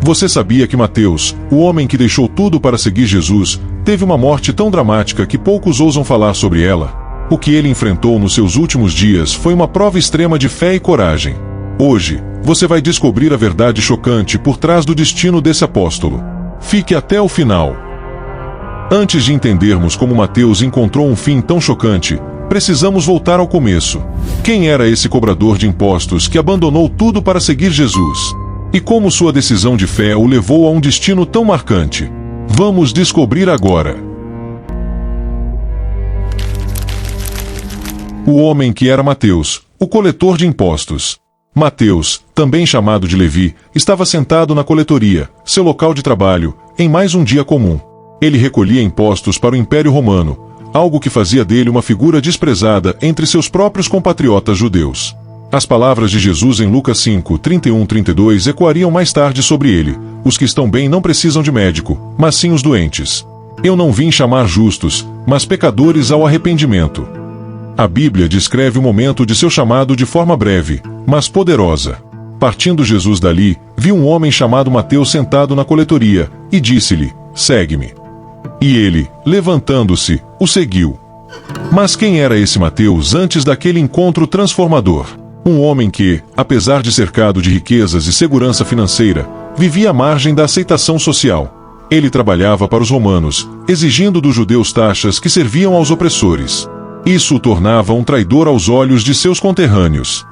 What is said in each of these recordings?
Você sabia que Mateus, o homem que deixou tudo para seguir Jesus, teve uma morte tão dramática que poucos ousam falar sobre ela? O que ele enfrentou nos seus últimos dias foi uma prova extrema de fé e coragem. Hoje, você vai descobrir a verdade chocante por trás do destino desse apóstolo. Fique até o final. Antes de entendermos como Mateus encontrou um fim tão chocante, precisamos voltar ao começo. Quem era esse cobrador de impostos que abandonou tudo para seguir Jesus? E como sua decisão de fé o levou a um destino tão marcante? Vamos descobrir agora. O homem que era Mateus, o coletor de impostos. Mateus, também chamado de Levi, estava sentado na coletoria, seu local de trabalho, em mais um dia comum. Ele recolhia impostos para o Império Romano, algo que fazia dele uma figura desprezada entre seus próprios compatriotas judeus. As palavras de Jesus em Lucas 5, 31-32 ecoariam mais tarde sobre ele: os que estão bem não precisam de médico, mas sim os doentes. Eu não vim chamar justos, mas pecadores ao arrependimento. A Bíblia descreve o momento de seu chamado de forma breve, mas poderosa. Partindo Jesus dali, viu um homem chamado Mateus sentado na coletoria, e disse-lhe: segue-me. E ele, levantando-se, o seguiu. Mas quem era esse Mateus antes daquele encontro transformador? Um homem que, apesar de cercado de riquezas e segurança financeira, vivia à margem da aceitação social. Ele trabalhava para os romanos, exigindo dos judeus taxas que serviam aos opressores. Isso o tornava um traidor aos olhos de seus conterrâneos.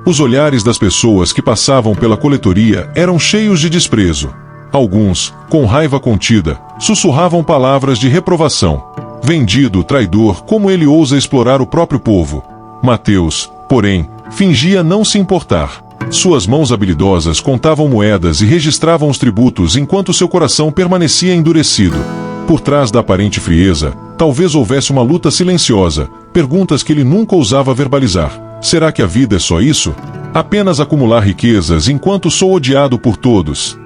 Os olhares das pessoas que passavam pela coletoria eram cheios de desprezo. Alguns, com raiva contida, sussurravam palavras de reprovação. Vendido, traidor, como ele ousa explorar o próprio povo? Mateus, porém, fingia não se importar. Suas mãos habilidosas contavam moedas e registravam os tributos enquanto seu coração permanecia endurecido. Por trás da aparente frieza, talvez houvesse uma luta silenciosa, perguntas que ele nunca ousava verbalizar. Será que a vida é só isso? Apenas acumular riquezas enquanto sou odiado por todos?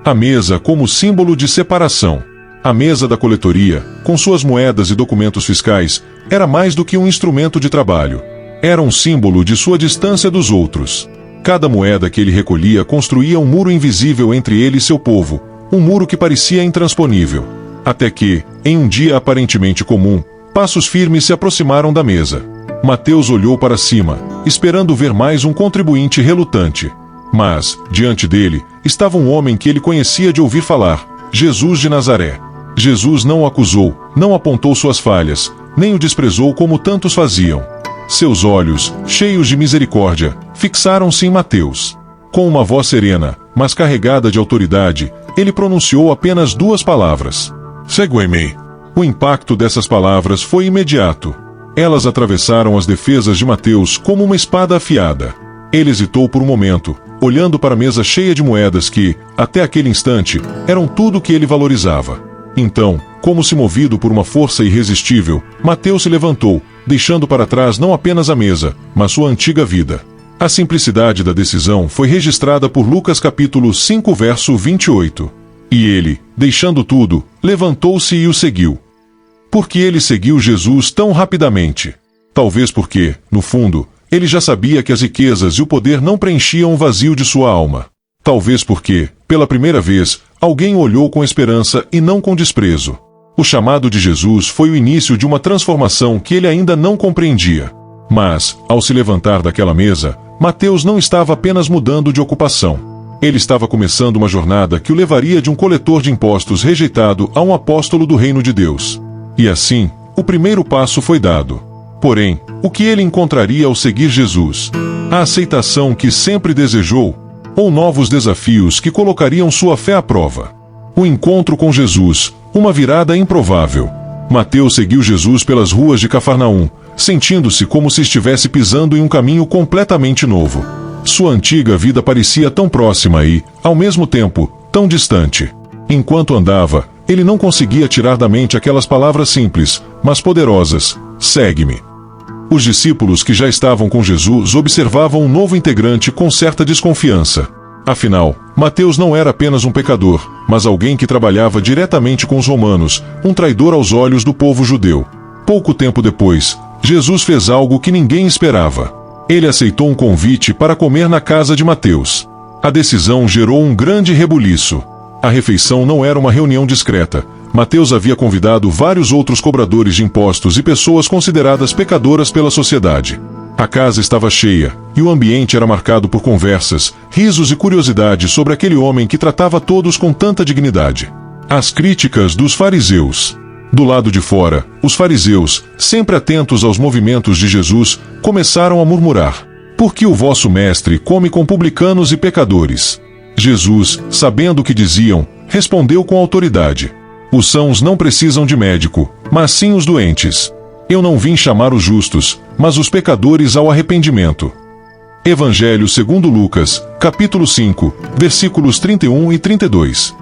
A mesa como símbolo de separação. A mesa da coletoria, com suas moedas e documentos fiscais, era mais do que um instrumento de trabalho. Era um símbolo de sua distância dos outros. Cada moeda que ele recolhia construía um muro invisível entre ele e seu povo, um muro que parecia intransponível. Até que, em um dia aparentemente comum, passos firmes se aproximaram da mesa. Mateus olhou para cima, esperando ver mais um contribuinte relutante. Mas, diante dele, estava um homem que ele conhecia de ouvir falar: Jesus de Nazaré. Jesus não o acusou, não apontou suas falhas, nem o desprezou como tantos faziam. Seus olhos, cheios de misericórdia, fixaram-se em Mateus. Com uma voz serena, mas carregada de autoridade, ele pronunciou apenas duas palavras: segue-me. O impacto dessas palavras foi imediato. Elas atravessaram as defesas de Mateus como uma espada afiada. Ele hesitou por um momento, olhando para a mesa cheia de moedas que, até aquele instante, eram tudo o que ele valorizava. Então, como se movido por uma força irresistível, Mateus se levantou, deixando para trás não apenas a mesa, mas sua antiga vida. A simplicidade da decisão foi registrada por Lucas capítulo 5 verso 28. E ele, deixando tudo, levantou-se e o seguiu. Por que ele seguiu Jesus tão rapidamente? Talvez porque, no fundo, ele já sabia que as riquezas e o poder não preenchiam o vazio de sua alma. Talvez porque, pela primeira vez, alguém o olhou com esperança e não com desprezo. O chamado de Jesus foi o início de uma transformação que ele ainda não compreendia. Mas, ao se levantar daquela mesa, Mateus não estava apenas mudando de ocupação. Ele estava começando uma jornada que o levaria de um coletor de impostos rejeitado a um apóstolo do reino de Deus. E assim, o primeiro passo foi dado. Porém, o que ele encontraria ao seguir Jesus? A aceitação que sempre desejou? Ou novos desafios que colocariam sua fé à prova? O encontro com Jesus, uma virada improvável. Mateus seguiu Jesus pelas ruas de Cafarnaum, sentindo-se como se estivesse pisando em um caminho completamente novo. Sua antiga vida parecia tão próxima e, ao mesmo tempo, tão distante. Enquanto andava, ele não conseguia tirar da mente aquelas palavras simples, mas poderosas: segue-me. Os discípulos que já estavam com Jesus observavam um novo integrante com certa desconfiança. Afinal, Mateus não era apenas um pecador, mas alguém que trabalhava diretamente com os romanos, um traidor aos olhos do povo judeu. Pouco tempo depois, Jesus fez algo que ninguém esperava. Ele aceitou um convite para comer na casa de Mateus. A decisão gerou um grande rebuliço. A refeição não era uma reunião discreta. Mateus havia convidado vários outros cobradores de impostos e pessoas consideradas pecadoras pela sociedade. A casa estava cheia, e o ambiente era marcado por conversas, risos e curiosidade sobre aquele homem que tratava todos com tanta dignidade. As críticas dos fariseus. Do lado de fora, os fariseus, sempre atentos aos movimentos de Jesus, começaram a murmurar: "Por que o vosso mestre come com publicanos e pecadores?" Jesus, sabendo o que diziam, respondeu com autoridade: "Os sãos não precisam de médico, mas sim os doentes. Eu não vim chamar os justos, mas os pecadores ao arrependimento." Evangelho segundo Lucas, capítulo 5, versículos 31 e 32.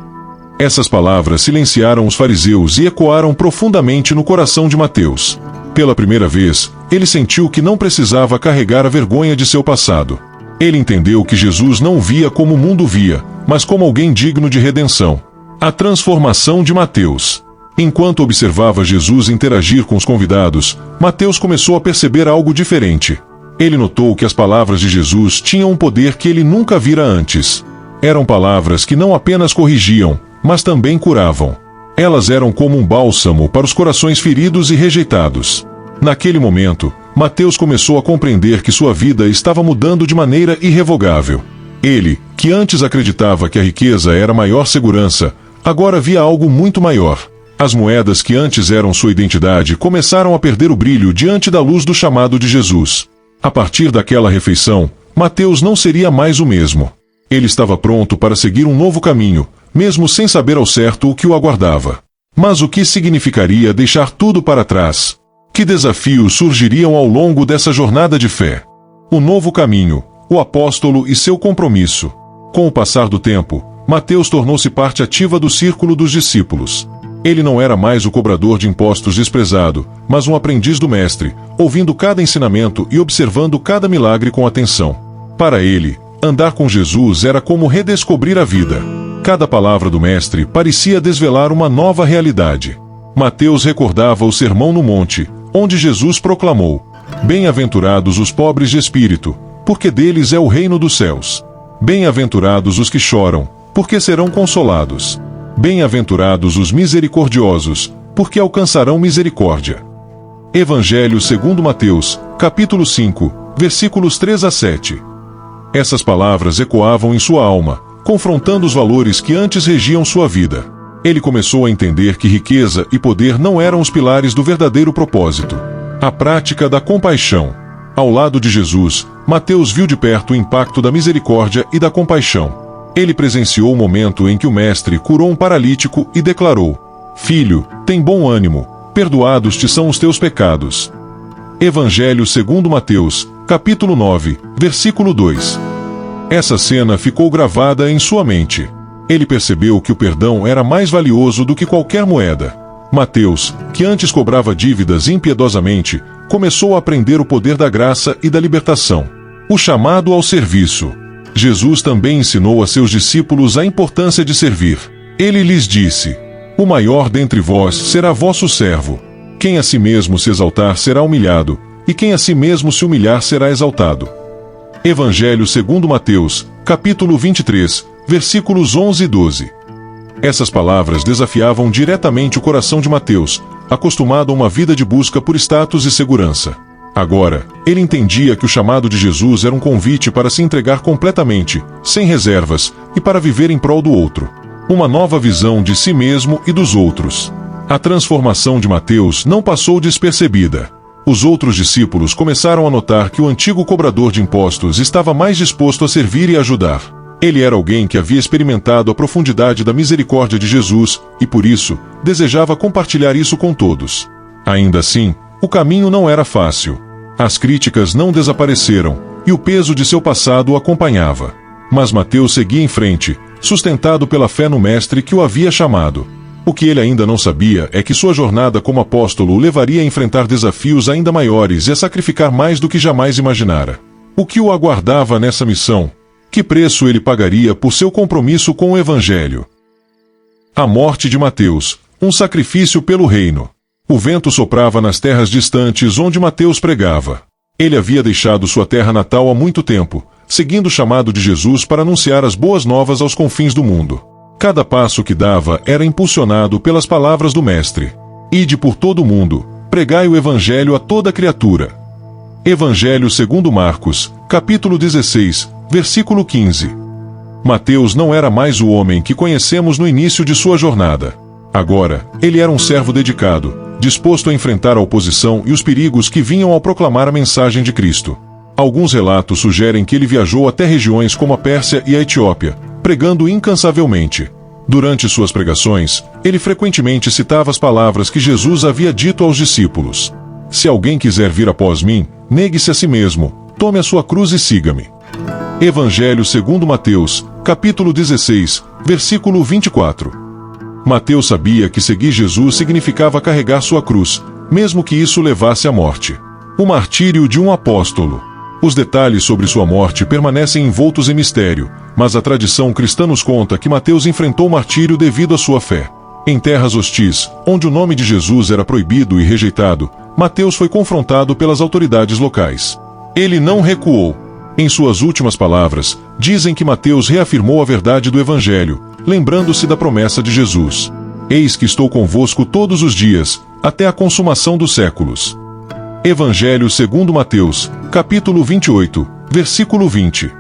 Essas palavras silenciaram os fariseus e ecoaram profundamente no coração de Mateus. Pela primeira vez, ele sentiu que não precisava carregar a vergonha de seu passado. Ele entendeu que Jesus não via como o mundo via, mas como alguém digno de redenção. A transformação de Mateus. Enquanto observava Jesus interagir com os convidados, Mateus começou a perceber algo diferente. Ele notou que as palavras de Jesus tinham um poder que ele nunca vira antes. Eram palavras que não apenas corrigiam, mas também curavam. Elas eram como um bálsamo para os corações feridos e rejeitados. Naquele momento, Mateus começou a compreender que sua vida estava mudando de maneira irrevogável. Ele, que antes acreditava que a riqueza era a maior segurança, agora via algo muito maior. As moedas que antes eram sua identidade começaram a perder o brilho diante da luz do chamado de Jesus. A partir daquela refeição, Mateus não seria mais o mesmo. Ele estava pronto para seguir um novo caminho, mesmo sem saber ao certo o que o aguardava. Mas o que significaria deixar tudo para trás? Que desafios surgiriam ao longo dessa jornada de fé? O novo caminho, o apóstolo e seu compromisso. Com o passar do tempo, Mateus tornou-se parte ativa do círculo dos discípulos. Ele não era mais o cobrador de impostos desprezado, mas um aprendiz do mestre, ouvindo cada ensinamento e observando cada milagre com atenção. Para ele, andar com Jesus era como redescobrir a vida. Cada palavra do mestre parecia desvelar uma nova realidade. Mateus recordava o Sermão no Monte, onde Jesus proclamou: "Bem-aventurados os pobres de espírito, porque deles é o reino dos céus. Bem-aventurados os que choram, porque serão consolados. Bem-aventurados os misericordiosos, porque alcançarão misericórdia." Evangelho segundo Mateus, capítulo 5, versículos 3 a 7. Essas palavras ecoavam em sua alma, confrontando os valores que antes regiam sua vida. Ele começou a entender que riqueza e poder não eram os pilares do verdadeiro propósito. A prática da compaixão. Ao lado de Jesus, Mateus viu de perto o impacto da misericórdia e da compaixão. Ele presenciou o momento em que o mestre curou um paralítico e declarou: "Filho, tem bom ânimo, perdoados te são os teus pecados." Evangelho segundo Mateus, capítulo 9, versículo 2. Essa cena ficou gravada em sua mente. Ele percebeu que o perdão era mais valioso do que qualquer moeda. Mateus, que antes cobrava dívidas impiedosamente, começou a aprender o poder da graça e da libertação. O chamado ao serviço. Jesus também ensinou a seus discípulos a importância de servir. Ele lhes disse: "O maior dentre vós será vosso servo. Quem a si mesmo se exaltar será humilhado, e quem a si mesmo se humilhar será exaltado." Evangelho segundo Mateus, capítulo 23, versículos 11 e 12. Essas palavras desafiavam diretamente o coração de Mateus, acostumado a uma vida de busca por status e segurança. Agora, ele entendia que o chamado de Jesus era um convite para se entregar completamente, sem reservas, e para viver em prol do outro. Uma nova visão de si mesmo e dos outros. A transformação de Mateus não passou despercebida. Os outros discípulos começaram a notar que o antigo cobrador de impostos estava mais disposto a servir e ajudar. Ele era alguém que havia experimentado a profundidade da misericórdia de Jesus e, por isso, desejava compartilhar isso com todos. Ainda assim, o caminho não era fácil. As críticas não desapareceram, e o peso de seu passado o acompanhava. Mas Mateus seguia em frente, sustentado pela fé no Mestre que o havia chamado. O que ele ainda não sabia é que sua jornada como apóstolo o levaria a enfrentar desafios ainda maiores e a sacrificar mais do que jamais imaginara. O que o aguardava nessa missão? Que preço ele pagaria por seu compromisso com o Evangelho? A morte de Mateus, um sacrifício pelo reino. O vento soprava nas terras distantes onde Mateus pregava. Ele havia deixado sua terra natal há muito tempo, seguindo o chamado de Jesus para anunciar as boas novas aos confins do mundo. Cada passo que dava era impulsionado pelas palavras do Mestre: Ide por todo o mundo, pregai o Evangelho a toda criatura. Evangelho segundo Marcos, capítulo 16, versículo 15. Mateus não era mais o homem que conhecemos no início de sua jornada. Agora, ele era um servo dedicado, disposto a enfrentar a oposição e os perigos que vinham ao proclamar a mensagem de Cristo. Alguns relatos sugerem que ele viajou até regiões como a Pérsia e a Etiópia, pregando incansavelmente. Durante suas pregações, ele frequentemente citava as palavras que Jesus havia dito aos discípulos: Se alguém quiser vir após mim, negue-se a si mesmo, tome a sua cruz e siga-me. Evangelho segundo Mateus, capítulo 16, versículo 24. Mateus sabia que seguir Jesus significava carregar sua cruz, mesmo que isso levasse à morte. O martírio de um apóstolo. Os detalhes sobre sua morte permanecem envoltos em mistério, mas a tradição cristã nos conta que Mateus enfrentou o martírio devido à sua fé. Em terras hostis, onde o nome de Jesus era proibido e rejeitado, Mateus foi confrontado pelas autoridades locais. Ele não recuou. Em suas últimas palavras, dizem que Mateus reafirmou a verdade do Evangelho, lembrando-se da promessa de Jesus: Eis que estou convosco todos os dias, até a consumação dos séculos. Evangelho segundo Mateus, capítulo 28, versículo 20.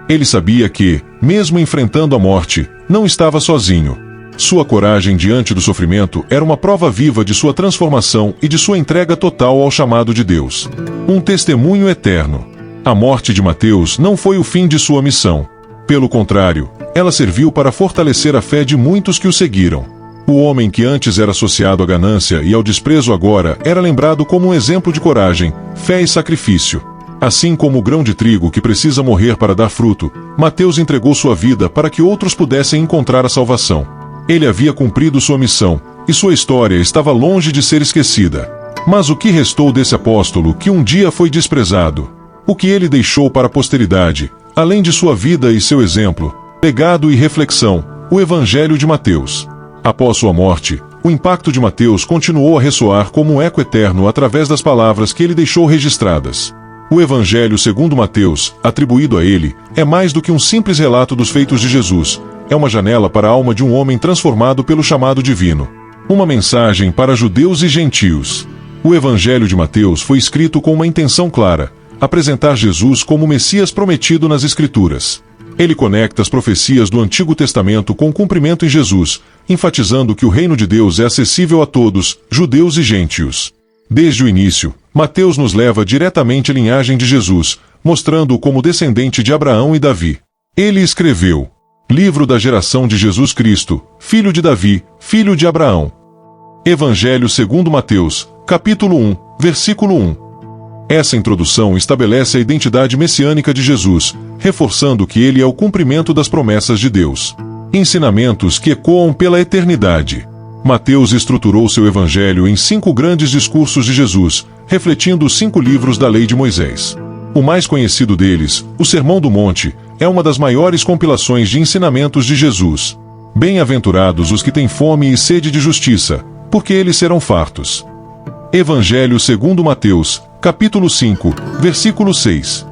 Ele sabia que, mesmo enfrentando a morte, não estava sozinho. Sua coragem diante do sofrimento era uma prova viva de sua transformação e de sua entrega total ao chamado de Deus. Um testemunho eterno. A morte de Mateus não foi o fim de sua missão. Pelo contrário, ela serviu para fortalecer a fé de muitos que o seguiram. O homem que antes era associado à ganância e ao desprezo agora era lembrado como um exemplo de coragem, fé e sacrifício. Assim como o grão de trigo que precisa morrer para dar fruto, Mateus entregou sua vida para que outros pudessem encontrar a salvação. Ele havia cumprido sua missão, e sua história estava longe de ser esquecida. Mas o que restou desse apóstolo que um dia foi desprezado? O que ele deixou para a posteridade, além de sua vida e seu exemplo, legado e reflexão, o Evangelho de Mateus. Após sua morte, o impacto de Mateus continuou a ressoar como um eco eterno através das palavras que ele deixou registradas. O Evangelho segundo Mateus, atribuído a ele, é mais do que um simples relato dos feitos de Jesus. É uma janela para a alma de um homem transformado pelo chamado divino. Uma mensagem para judeus e gentios. O Evangelho de Mateus foi escrito com uma intenção clara: apresentar Jesus como o Messias prometido nas Escrituras. Ele conecta as profecias do Antigo Testamento com o cumprimento em Jesus, enfatizando que o reino de Deus é acessível a todos, judeus e gentios. Desde o início, Mateus nos leva diretamente à linhagem de Jesus, mostrando-o como descendente de Abraão e Davi. Ele escreveu: Livro da geração de Jesus Cristo, filho de Davi, filho de Abraão. Evangelho segundo Mateus, capítulo 1, versículo 1. Essa introdução estabelece a identidade messiânica de Jesus, reforçando que ele é o cumprimento das promessas de Deus. Ensinamentos que ecoam pela eternidade. Mateus estruturou seu evangelho em 5 grandes discursos de Jesus, refletindo os 5 livros da lei de Moisés. O mais conhecido deles, o Sermão do Monte, é uma das maiores compilações de ensinamentos de Jesus. Bem-aventurados os que têm fome e sede de justiça, porque eles serão fartos. Evangelho segundo Mateus, capítulo 5, versículo 6.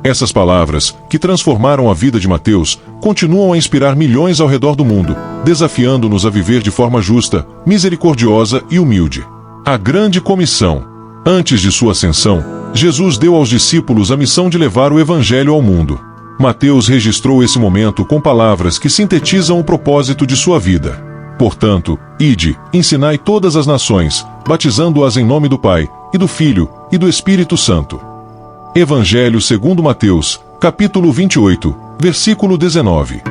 Essas palavras, que transformaram a vida de Mateus, continuam a inspirar milhões ao redor do mundo, desafiando-nos a viver de forma justa, misericordiosa e humilde. A Grande Comissão. Antes de sua ascensão, Jesus deu aos discípulos a missão de levar o Evangelho ao mundo. Mateus registrou esse momento com palavras que sintetizam o propósito de sua vida. Portanto, ide, ensinai todas as nações, batizando-as em nome do Pai, e do Filho, e do Espírito Santo. Evangelho segundo Mateus, capítulo 28, versículo 19.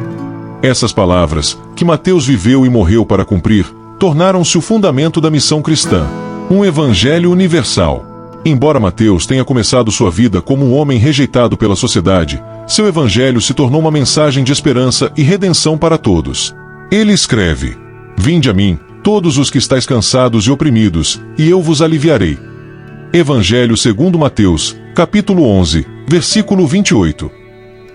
Essas palavras, que Mateus viveu e morreu para cumprir, tornaram-se o fundamento da missão cristã. Um evangelho universal. Embora Mateus tenha começado sua vida como um homem rejeitado pela sociedade, seu evangelho se tornou uma mensagem de esperança e redenção para todos. Ele escreve: Vinde a mim, todos os que estáis cansados e oprimidos, e eu vos aliviarei. Evangelho segundo Mateus, capítulo 11, versículo 28.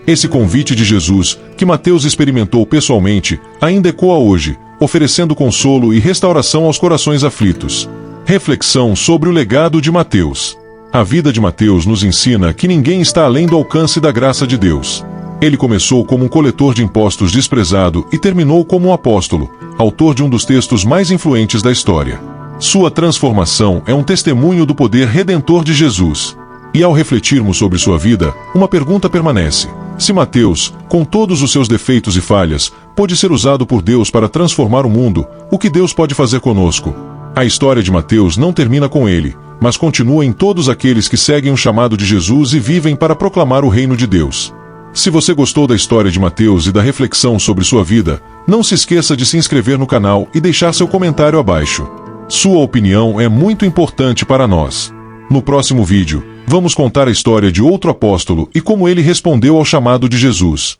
Esse convite de Jesus, que Mateus experimentou pessoalmente, ainda ecoa hoje, oferecendo consolo e restauração aos corações aflitos. Reflexão sobre o legado de Mateus. A vida de Mateus nos ensina que ninguém está além do alcance da graça de Deus. Ele começou como um coletor de impostos desprezado e terminou como um apóstolo, autor de um dos textos mais influentes da história. Sua transformação é um testemunho do poder redentor de Jesus. E ao refletirmos sobre sua vida, uma pergunta permanece. Se Mateus, com todos os seus defeitos e falhas, pôde ser usado por Deus para transformar o mundo, o que Deus pode fazer conosco? A história de Mateus não termina com ele, mas continua em todos aqueles que seguem o chamado de Jesus e vivem para proclamar o reino de Deus. Se você gostou da história de Mateus e da reflexão sobre sua vida, não se esqueça de se inscrever no canal e deixar seu comentário abaixo. Sua opinião é muito importante para nós. No próximo vídeo, vamos contar a história de outro apóstolo e como ele respondeu ao chamado de Jesus.